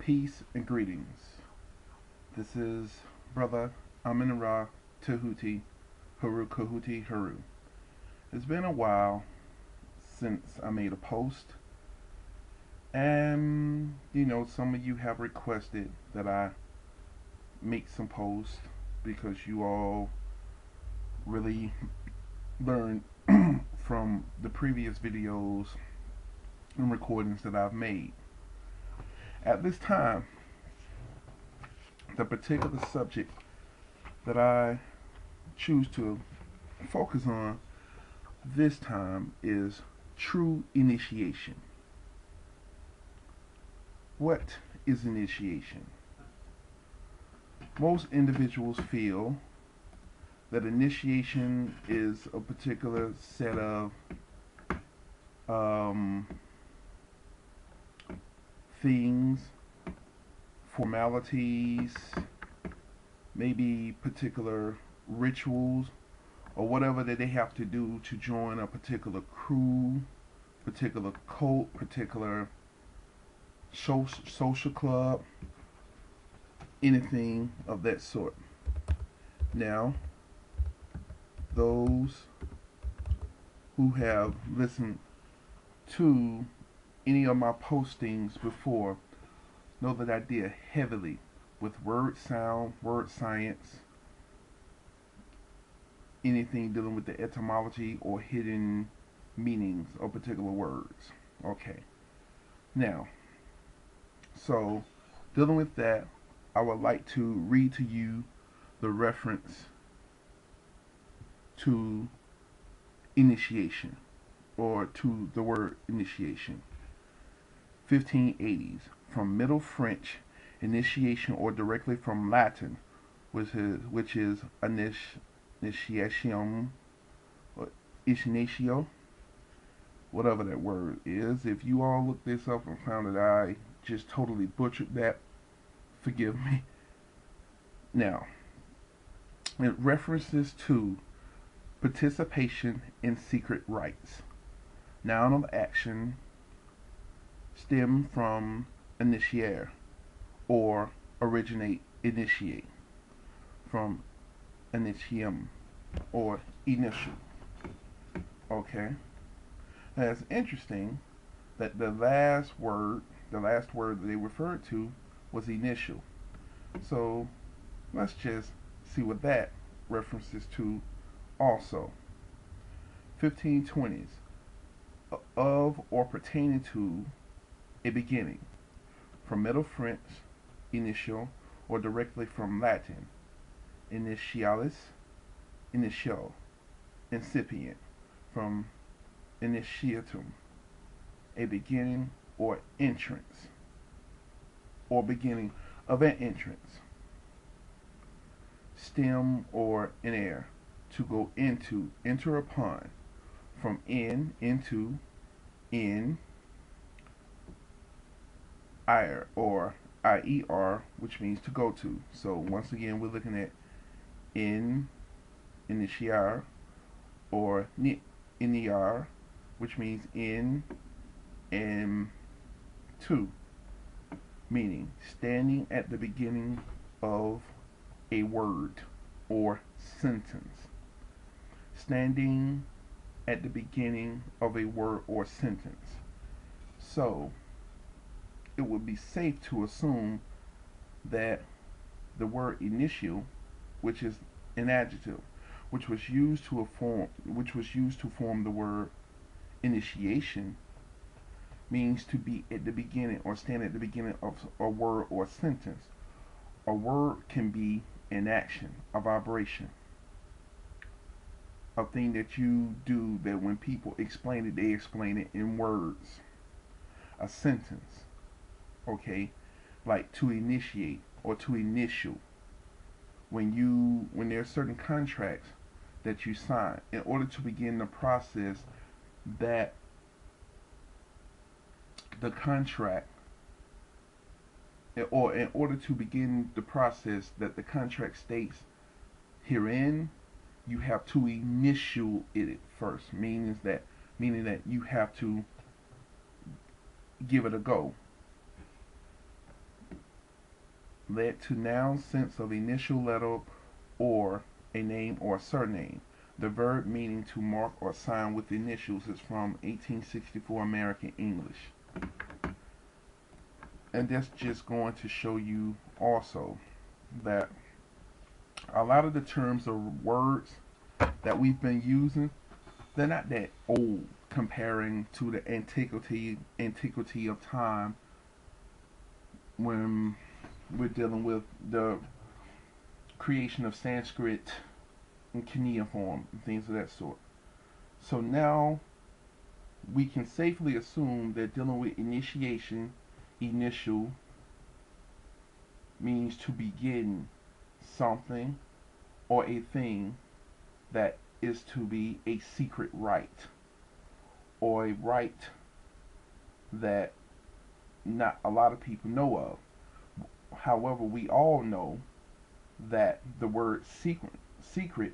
Peace and greetings. This is Brother Amin-Ra Tahuti, Haru Kahuti Haru. It's been a while since I made a post, and some of you have requested that I make some posts because you all really learned from the previous videos and recordings that I've made. At this time, the particular subject that I choose to focus on this time is true initiation. What is initiation? Most individuals feel that initiation is a particular set of things, formalities, maybe particular rituals, or whatever that they have to do to join a particular crew, particular cult, particular social club, anything of that sort. Now, those who have listened to any of my postings before know that I deal heavily with word sound, word science, anything dealing with the etymology or hidden meanings of particular words. Okay. Now, so dealing with that, I would like to read to you the reference to initiation, or to the word initiation. 1580s, from Middle French, initiation, or directly from Latin, which is initiation, or initio, whatever that word is. If you all look this up and found that I just totally butchered that, forgive me. Now, it references to participation in secret rites. Noun of action stem from initiare, or originate, initiate, from initium, or initial. Okay? Now it's interesting that the last word that they referred to was initial. So let's just see what that references to also. 1520s, of or pertaining to a beginning, from Middle French, initial, or directly from Latin, initialis, initial, incipient, from initiatum, a beginning or entrance, or beginning of an entrance. Stem or in air, to go into, enter upon, from in, into, in, ire, or IER, which means to go to. So once again, we're looking at in, initiar, or iniar, which means in and to, meaning standing at the beginning of a word or sentence. Standing at the beginning of a word or sentence. So it would be safe to assume that the word initial, which is an adjective, which was used to form the word initiation, means to be at the beginning or stand at the beginning of a word or sentence. A word can be an action, a vibration, a thing that you do that when people explain it, they explain it in words. A sentence, okay, like to initiate or to initial. When there are certain contracts that you sign in order to begin the process that the contract, or in order to begin the process that the contract states herein, you have to initial it first, meaning that you have to give it a go. led to noun sense of initial letter or a name or surname. The verb meaning to mark or sign with initials is from 1864 American English. And that's just going to show you also that a lot of the terms or words that we've been using, they're not that old comparing to the antiquity of time when we're dealing with the creation of Sanskrit and cuneiform and things of that sort. So now we can safely assume that dealing with initiation, initial, means to begin something or a thing that is to be a secret rite, or a rite that not a lot of people know of. However, we all know that the word secret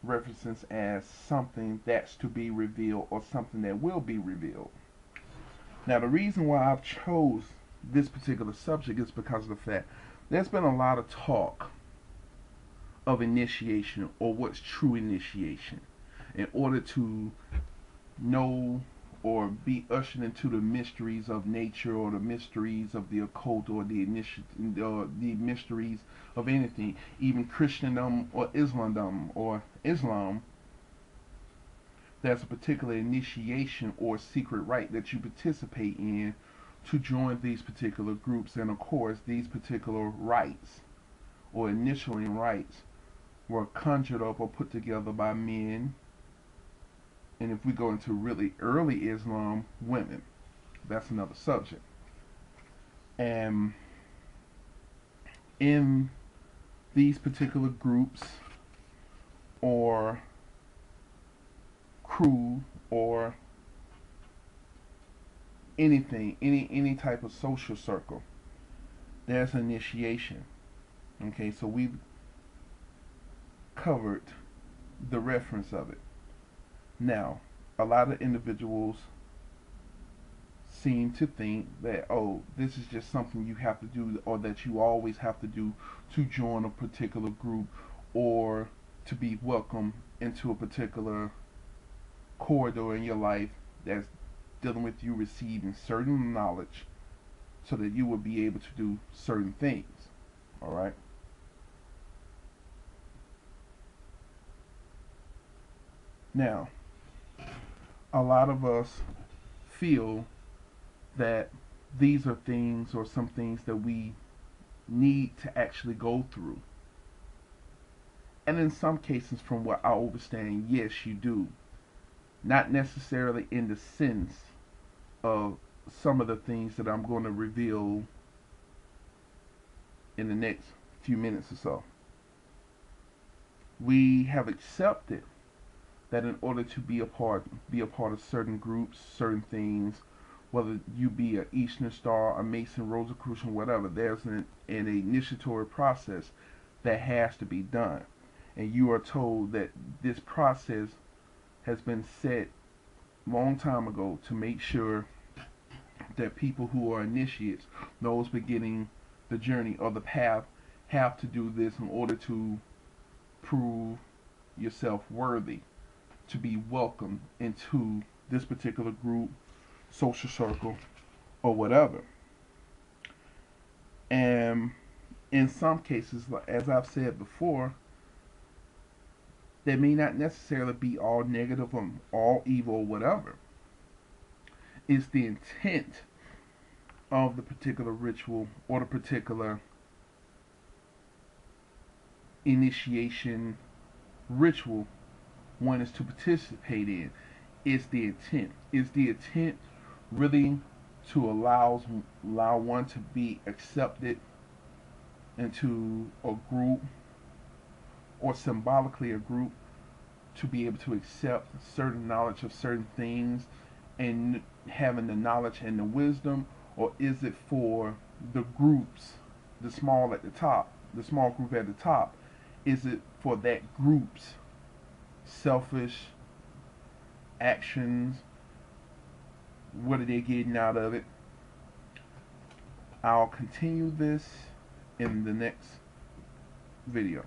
references as something that's to be revealed or something that will be revealed. Now, the reason why I've chose this particular subject is because of the fact there's been a lot of talk of initiation or what's true initiation in order to know or be ushered into the mysteries of nature or the mysteries of the occult or the mysteries of anything, even Christendom or Islam. There's a particular initiation or secret rite that you participate in to join these particular groups, and of course these particular rites or initialing rites were conjured up or put together by men, and if we go into really early Islam, women. That's another subject. And in these particular groups or crew or anything, any type of social circle, there's initiation. Okay, so we've covered the reference of it. Now, a lot of individuals seem to think that, oh, this is just something you have to do or that you always have to do to join a particular group or to be welcome into a particular corridor in your life that's dealing with you receiving certain knowledge so that you will be able to do certain things. All right? Now, a lot of us feel that these are things or some things that we need to actually go through. And in some cases, from what I understand, yes, you do. Not necessarily in the sense of some of the things that I'm going to reveal in the next few minutes or so. We have accepted that in order to be a part of certain groups, certain things, whether you be an Eastern Star, a Mason, Rosicrucian, whatever, there's an initiatory process that has to be done. And you are told that this process has been set long time ago to make sure that people who are initiates, those beginning the journey or the path, have to do this in order to prove yourself worthy to be welcomed into this particular group, social circle, or whatever. And in some cases, as I've said before, they may not necessarily be all negative or all evil or whatever. It's the intent of the particular ritual or the particular initiation ritual one is to participate in. Is the intent. Is the intent really to allow one to be accepted into a group, or symbolically a group to be able to accept certain knowledge of certain things and having the knowledge and the wisdom, or is it for the groups, the small at the top, the small group at the top? Is it for that group's selfish actions? What are they getting out of it? I'll continue this in the next video.